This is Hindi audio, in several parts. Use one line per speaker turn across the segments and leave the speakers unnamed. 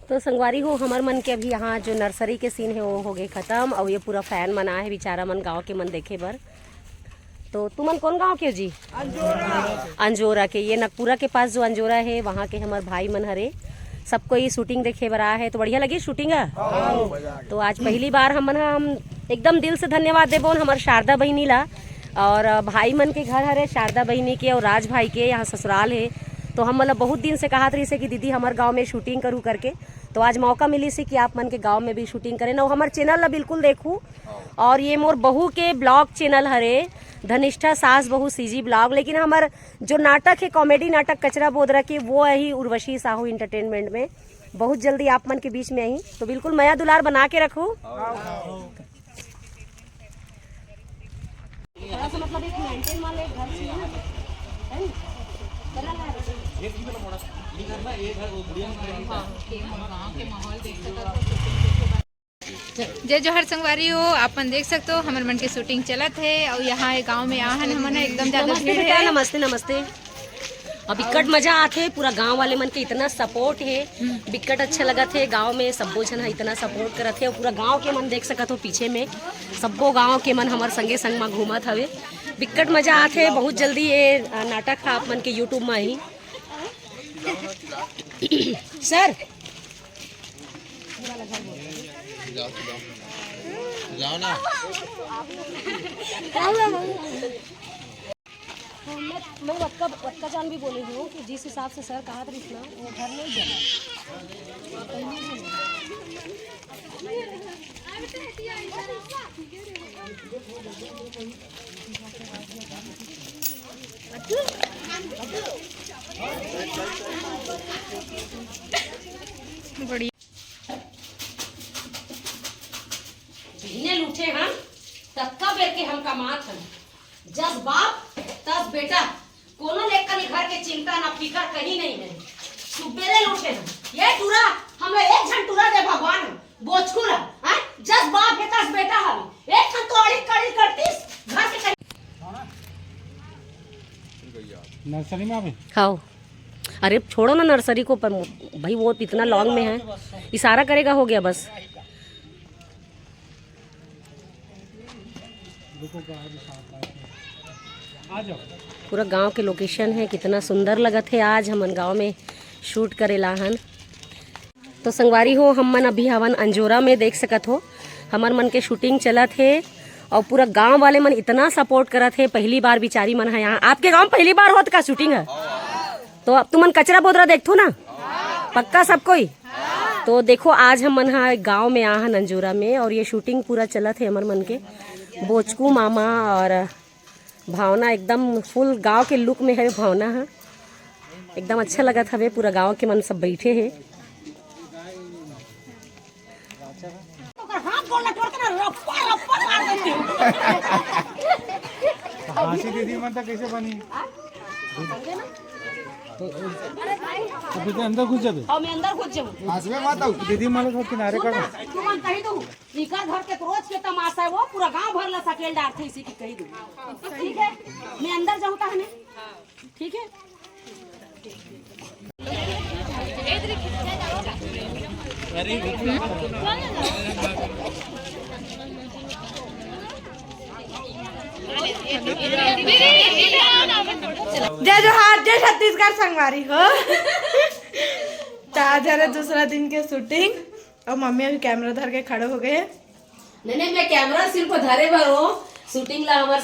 तो संगवारी हो हमर मन के अभी यहाँ जो नर्सरी के सीन है वो हो गए खत्म और ये पूरा फैन मना है बेचारा मन गांव के मन देखे बर। तो तुमन कौन गांव के जी? अंजोरा के। ये नगपुरा के पास जो अंजोरा है वहाँ के हमारे भाई मन हरे सबको ये शूटिंग देखे बर आया है। तो बढ़िया लगी शूटिंग है। तो आज पहली बार हम एकदम दिल से धन्यवाद देबो हमारे शारदा बहनी ला और भाई मन के घर हरे शारदा बहनी के और राज भाई के यहाँ ससुराल है। तो हम मतलब बहुत दिन से कहा रही से कि दीदी हमारे गांव में शूटिंग करूँ करके। तो आज मौका मिली से कि आप मन के गांव में भी शूटिंग करें ना। हमारे चैनल ला बिल्कुल देखूँ। और ये मोर बहू के ब्लॉग चैनल हरे धनिष्ठा सास बहू सीजी ब्लॉग। लेकिन हमार जो नाटक है कॉमेडी नाटक कचरा बोदरा के वो है ही उर्वशी साहू इंटरटेनमेंट में। बहुत जल्दी आप मन के बीच में आई तो बिल्कुल मया दुलार बना के रखूँ। मतलब एक मेंटेन वाले घर चाहिए ना।
जय जोहर संगवारी हो आपन देख सकते हो हमारे मन के शूटिंग चलत है और यहाँ गांव में आहन हमन एकदम ज्यादा भीड़ है।
नमस्ते नमस्ते। अब बिकट मजा आते पूरा गांव वाले मन के इतना सपोर्ट है बिकट अच्छा लगा थे। गांव में सबो जन इतना सपोर्ट करत है और पूरा गांव के मन देख सकत हो पीछे में सबो गांव के मन हमारे संगे संग में घूमत हवे। बिकट मजा आते। बहुत जल्दी ये नाटक आप मन के यूट्यूब में ही सर
जाओ ना।
मैं वक्का जान भी बोले हूँ कि जिस हिसाब से सर कहा था इतना वो घर नहीं जाना।
बढ़िया
लूटे हम तत्का बेर के हम कमात हम जस बाप तस बेटा कोनो लेकर घर के चिंता ना फिकर कहीं नहीं है। सुबेरे लूटे हम ये टूरा हमें एक झन टूरा दे भगवान बोचकुरा हैं जस बाप है तस बेटा हम एक खन तो अड़ी कड़ी करतीस घर के
नर्सरी में अभी
खाओ। अरे छोड़ो ना नर्सरी को पर भाई वो इतना लॉन्ग में है इशारा करेगा हो गया बस। पूरा गांव के लोकेशन है कितना सुंदर लगत है। आज हमन गांव में शूट करेला हन। तो संगवारी हो हम मन अभी हवन अंजोरा में देख सकत हो हमर मन के शूटिंग चलत है और पूरा गांव वाले मन इतना सपोर्ट करत है। पहली बार बिचारी मन है यहाँ आपके गांव पहली बार होत का शूटिंग है। तो अब तुमन कचरा बोदरा देखो ना पक्का सब कोई। तो देखो आज हम मन गाँव में आ हन अंजोरा में और ये शूटिंग पूरा चलत है हमर मन के बोचकू मामा और भावना एकदम फुल गांव के लुक में है। भावना है एकदम अच्छा लगा था। पूरा गांव के मन सब बैठे हैं।
दीदी मन तक कैसे बनी तो अंदर घुस जाबे
और मैं अंदर घुस जाऊं
आसवे मत आओ दीदी मन को किनारे कर
तुमन कही दू इकर घर के रोज के तमाशा है वो पूरा गांव भर ला सकेल डार थे इसी की कही दू। ठीक है मैं अंदर जाऊं का हने ठीक है।
जय जोहार जय छत्तीसगढ़ संगवारी हो। तो आज है दूसरा दिन के शूटिंग और मम्मी अभी कैमरा धर के खड़े हो गए हैं।
नहीं मैं कैमरा सिर्फ धरे भर हो शूटिंग ला हमार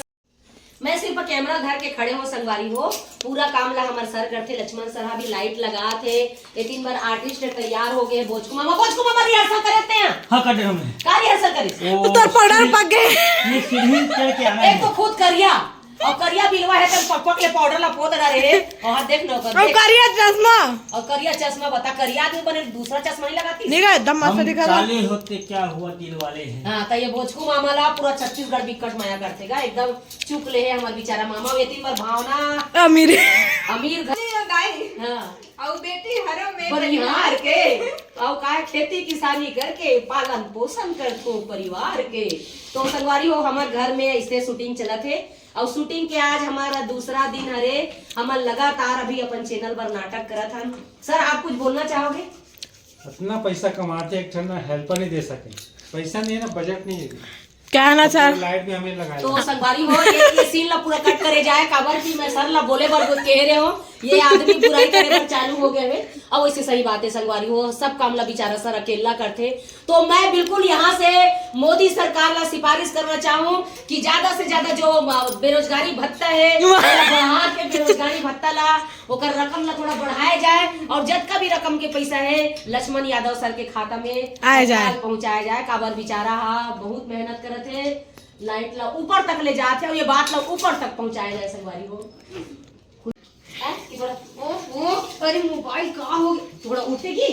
मैं सिर्फ कैमरा धर के खड़े हो संगवारी हो। पूरा काम ला हमार सर करते लक्ष्मण सर भी लाइट लगा थे। ये 3 बार आर्टिस्ट तैयार हो गए। बोचकू मामा रिहर्सल करते हैं।
हाँ कर दे हमें
का रिहर्सल करी
तो पाउडर पक गए
ये सीढ़ी चढ़ के आना
एक तो खुद करिया और करिया बिलवा है तो पपक ले पाउडर ला पोत रे और देख लो कर
और करिया चश्मा
और करिया चश्मा बता करिया आदमी बने दूसरा चश्मा नहीं लगाती
नहीं एकदम मस्त दिखा रहा।
काले होते क्या हुआ दिल वाले हैं।
हाँ तो ये भोजकू मामा ला पूरा छत्तीसगढ़ बिकट माया करतेगा एकदम चुप ले है हमार बेचारा मामा। ये 3 बार भावना
अमीर
अमीर घर हाँ
और बेटी हरो में
परिवार के और का खेती किसानी करके पालन पोषण करतो परिवार के। तो संगवारी हो हमारे घर में इससे शूटिंग चलत है और शूटिंग के आज हमारा दूसरा दिन हरे। हम लगातार अभी अपन चैनल पर नाटक करत हन। सर आप कुछ बोलना चाहोगे?
इतना पैसा कमाते एक ठंडा हेल्पर नहीं दे सके, पैसा नहीं है ना, बजट नहीं है।
क्या है ना सर?
लाइट भी हमें लगाए।
तो संगवारी हो ये सीन ला पूरा कट करे जाए काबर की मैं सर ला बोले बर कह रहे हो ये आदमी बुराई करे बर चालू हो गए हैं। अब वैसे सही बात है संगवारी हो, सब काम ला बेचारा सर अकेला करते। तो मैं बिल्कुल यहाँ से मोदी सरकार ला सिफारिश करना चाहूँ कि ज्यादा से ज्यादा जो बेरोजगारी भत्ता है वहाँ के बेरोजगारी भत्ता ला ओकर रकम ला थोड़ा बढ़ाया जाए और जतका भी रकम के पैसा है लक्ष्मण यादव सर के खाता में
आया जाए,
पहुँचाया जाए। काबर बेचारा बहुत मेहनत करत है, लाइट ला ऊपर तक ले जाते और ये बात ला ऊपर तक पहुंचाया जाए संगवारी हो। अरे मोबाइल कहाँ हो गया, थोड़ा उठेगी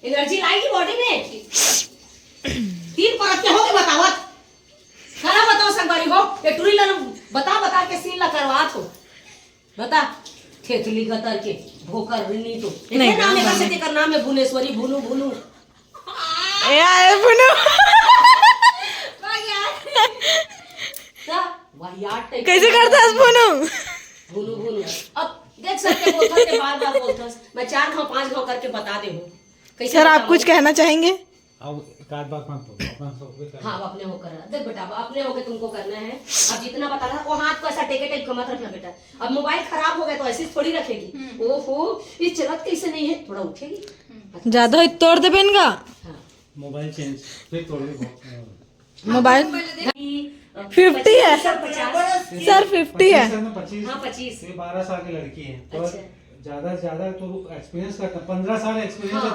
एनर्जी लाएगी बॉडी में। 3 परत के हो गए बतावत खरा बताओ संगवारी हो ये टूरी ला बता के सीन ला करवात हो बता थेथली गतर के भोकर ऋणी तो नहीं नाम है कैसे तेकर नाम है भुवनेश्वरी भुनु भुनु
ए आए भुनु कैसे करता है भुनु?
भुनु भुनु अब देख सकते बोलते के बार बोलते मैं 4 घाव 5 घाव करके बता दे हूँ कैसे।
सर आप कुछ कहना चाहेंगे?
अब एक आध बात मत बोलो, अपना सब
हाँ अपने हो कर देख बेटा अपने होके तुमको करना है। अब जितना बता रहा वो हाथ को ऐसा टेके टाइप का मत रखना बेटा। अब मोबाइल खराब हो गया तो ऐसी थोड़ी रखेगी। ओहो ये चलत कैसे नहीं है, थोड़ा उठेगी
ज्यादा ही तोड़ दे पेन का
मोबाइल चेंज
फिर तोड़ दे।
मोबाइल 50 है सर 50 है।
25
हाँ 25
ये 12 साल की लड़की है तो
अच्छा।
ज्यादा से ज्यादा तो एक्सपीरियंस करता 15 साल एक्सपीरियंस है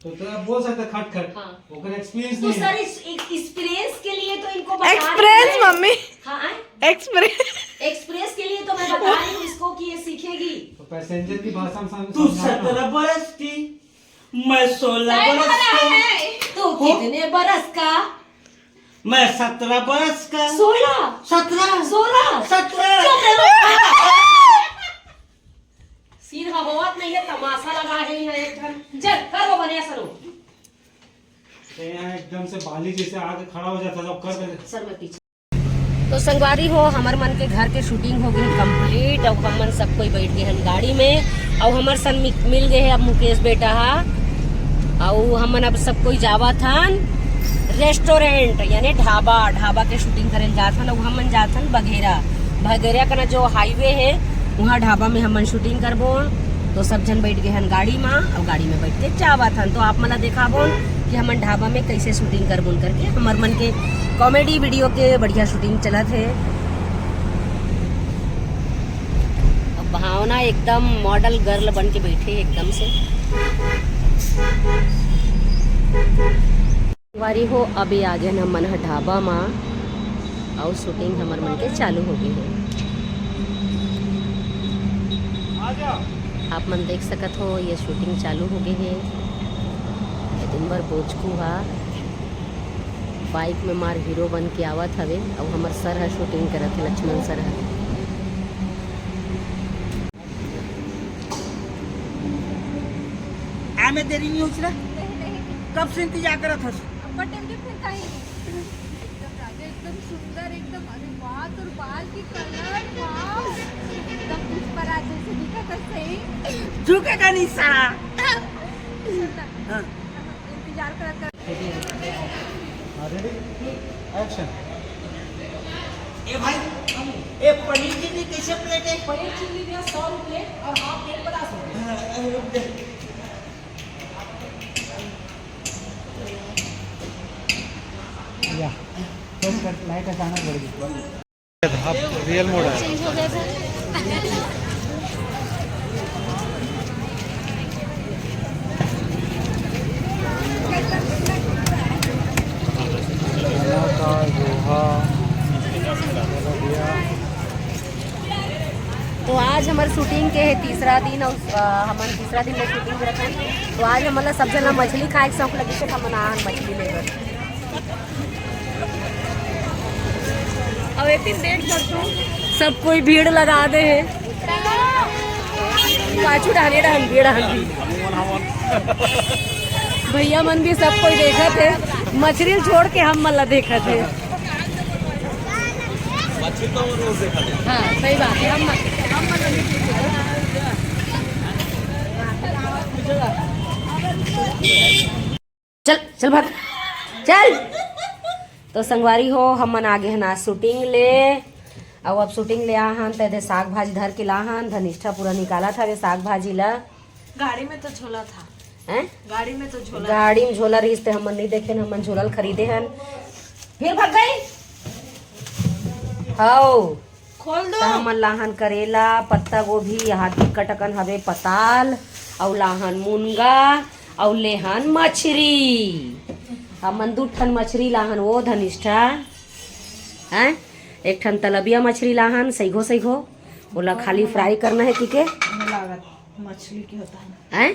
तो आप बोल सकते खट खट ओकर एक्सपीरियंस
तो
नहीं
सर
है।
इस एक्सपीरियंस के लिए तो इनको बता
एक्सप्रेस मम्मी
हाँ
एक्सप्रेस
के लिए तो मैं बता रही हूँ इसको कि ये सीखेगी।
तो पैसेंजर की भाषा में
तू 17 बरस की, मैं 16 बरस का।
तो कितने बरस का?
मैं 17 बरस का।
16
17
16
17
सीन हवात नहीं है तमाशा लगा है यहाँ एक ठन चल करो बनिया सरो
यहाँ एकदम से बाली जैसे आगे खड़ा हो जाता था कर दे।
सर मैं पीछे। तो संगवारी हो हमार मन के घर के शूटिंग हो गई कंप्लीट और हमन सब कोई बैठ गए हम गाड़ी में और हमार सन मिल गए है अब मुकेश बेटा और हमन अब सब कोई जावा थन रेस्टोरेंट यानी ढाबा के शूटिंग करे जाथन और हमन जाथन बघेरा का जो हाईवे है वहाँ ढाबा में हमन शूटिंग करबो। तो सब जन बैठ गए हन गाड़ी में और गाड़ी में बैठ के जावा थन। तो आप मला देखाबो कि हमन ढाबा में कैसे शूटिंग करबो करके हमार मन के कॉमेडी वीडियो के बढ़िया शूटिंग चला थे। अब भावना एकदम मॉडल गर्ल बन के बैठे एकदम से वारी हो। अभी आ गए हम मन ढाबा में और शूटिंग हमार मन के चालू हो गई है। आप मन देख सकत हो ये शूटिंग चालू हो गई है। दिन भर बोचकू हा बाइक में मार हीरो बन के आवत हवे और हमार सर है शूटिंग करत है लक्ष्मण सर है।
आमे देरी नहीं होची ना कब से इंतजार करत हस
एकदम सुंदर एकदम अरे वाह तोर बाल की कलर वाह एकदम पुष्पराज जैसे दिखत है सही
झुकेगा नहीं साला।
इंतजार करत
रेडी एक्शन।
ए भाई ए पनीर चिल्ली कैसे प्लेट है?
पनीर चिल्ली में 100 रुपये और हाफ प्लेट 50 रुपये।
या तो लाइट अचानक बढ़ गई। रियल मोड है।
तो आज हमारे शूटिंग के है तीसरा दिन और हमारे तीसरा दिन में शूटिंग रखा। तो आज हमारा सब जना मछली खाए शौक लगे थे हम मछली लेकर अब एक दिन डेट करते सब कोई भीड़ लगा दे है पाछू डाले भीड़ भैया मन भी सब कोई देखा थे मछली छोड़ के हम मल्ला देखा थे। हाँ सही बात है हम चल चल भाग चल। तो संगवारी हो हम मन आगे हन आज शूटिंग ले और अब शूटिंग ले आहन तो साग भाजी धर के लाहन। धनिष्ठा पूरा निकाला था वे साग भाजी ला।
गाड़ी में तो झोला था।
हैं
गाड़ी में तो झोला।
गाड़ी में झोला रही थे हमन नहीं देखे हमन झोला खरीदे हन फिर भाग गई। हाउ
खोल दो।
तो हमन लाहन करेला पत्ता गोभी हाथी कटकन हवे पताल और लाहन मुनगा और लेहन मछरी। हमन 2 ठन मछरी लाहन वो धनिष्ठा हैं। एक ठन तलबिया मछली लाहन सैगो सैगो बोला खाली फ्राई करना है ठीक है
लागत मछली की होता है।
हैं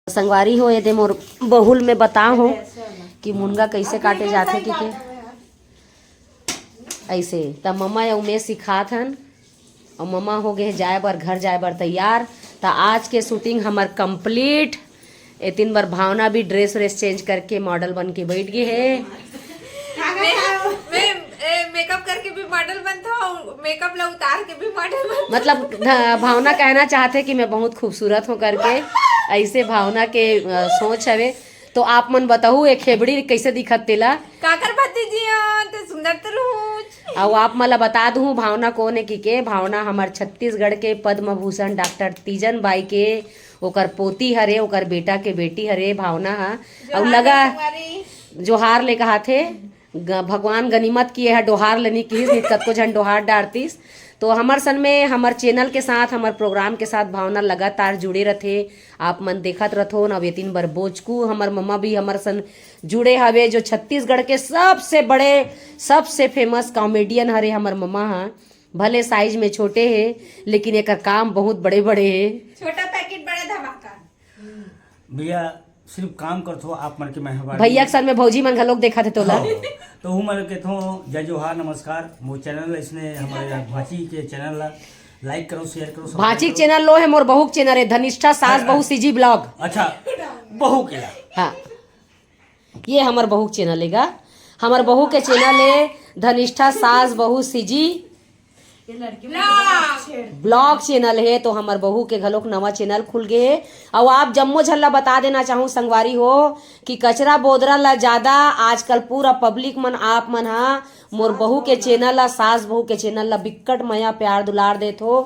संगवारी हो ये दे मोर बहुल में बताओ हो कि मुनगा कैसे काटे जाते ठीक है ऐसे। तब मम्मा या उमेश सिखात हन और मम्मा हो गए जाए बर घर जाए बर तैयार। तो आज के शूटिंग हमार कंप्लीट। 3 बार भावना भी ड्रेस व्रेस चेंज करके मॉडल बन के बैठ गए है।
मैं मेकअप करके भी मॉडल बनता हूँ, मेकअप ला उतार के भी मॉडल बनता।
मतलब भावना कहना चाहते कि मैं बहुत खूबसूरत हूँ करके ऐसे भावना के सोच हवे। तो आप मन बताऊ एक खेबड़ी कैसे दिखत तेला
काकर भतीजी तो सुंदर तो रहूं।
और आप मला बता दूँ भावना कौन है के भावना हमार छत्तीसगढ़ के पद्म भूषण डॉक्टर तीजन बाई के ओकर पोती हरे ओकर बेटा के बेटी हरे भावना हा। और लगा जोहार ले कहा थे भगवान गनीमत किए है डोहार लेनी की कत को झन डोहार डारतीस। तो हमार सन में हमार चैनल के साथ हमार प्रोग्राम के साथ भावना लगातार जुड़े रहते। आप मन देखत रथो न। ये 3 बार बोचकू हमार मम्मा भी हमार सन जुड़े हवे जो छत्तीसगढ़ के सबसे बड़े सबसे फेमस कॉमेडियन हरे हमार मम्मा हा। भले साइज में छोटे है लेकिन एक काम बहुत बड़े बड़े है।
छोटा पैकेट बड़ा धमाका।
भैया सिर्फ काम करथो आप मन के मैं
भैया के सर में भौजी मन घलोक देखा थे तोला।
तो हूँ मन के थो जय जोहार नमस्कार। वो चैनल इसने हमारे भाची के चैनल ला लाइक करो शेयर करो।
भाची चैनल लो है मोर बहू के चैनल है धनिष्ठा सास बहू सीजी ब्लॉग।
अच्छा बहू के ला
हाँ ये हमार बहू के चैनल है। हमार बहू के चैनल है धनिष्ठा सास बहू सीजी ब्लॉग चैनल है। तो हमार बहू के घलोक नवा चैनल खुल गए है। और आप जम्मो झल्ला बता देना चाहूँ संगवारी हो कि कचरा बोदरा ला ज्यादा आजकल पूरा पब्लिक मन आप मन हा मोर बहू के चैनल ला सास बहू के चैनल ला बिकट मया प्यार दुलार देत हो।